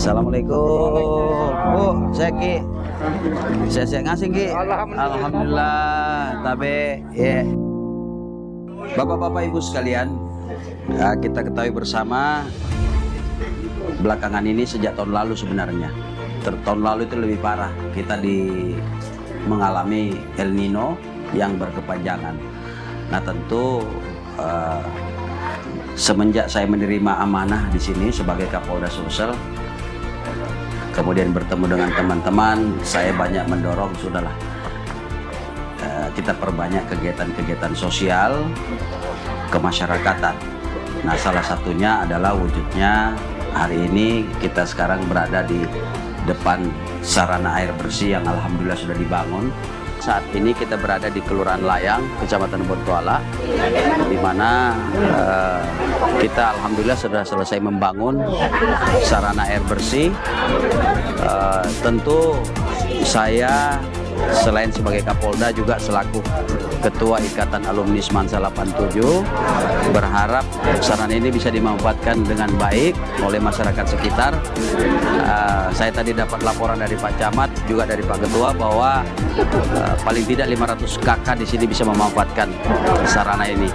Assalamualaikum. Bu, saya Ki. Saya ngasih Ki. Alhamdulillah. Tapi ya. Bapak-bapak Ibu sekalian, kita ketahui bersama belakangan ini sejak tahun lalu sebenarnya. Tahun lalu itu lebih parah. Kita mengalami El Nino yang berkepanjangan. Nah, tentu semenjak saya menerima amanah di sini sebagai Kapolda Sulsel, kemudian bertemu dengan teman-teman, saya banyak mendorong sudahlah kita perbanyak kegiatan-kegiatan sosial kemasyarakatan. Nah, salah satunya adalah wujudnya hari ini kita sekarang berada di depan sarana air bersih yang alhamdulillah sudah dibangun. Saat ini kita berada di Kelurahan Layang, Kecamatan Bontoala, di mana kita alhamdulillah sudah selesai membangun sarana air bersih. Tentu saya selain sebagai Kapolda juga selaku Ketua Ikatan Alumni Semansa 87 berharap sarana ini bisa dimanfaatkan dengan baik oleh masyarakat sekitar. Saya tadi dapat laporan dari Pak Camat juga dari Pak Ketua bahwa paling tidak 500 kakak di sini bisa memanfaatkan sarana ini.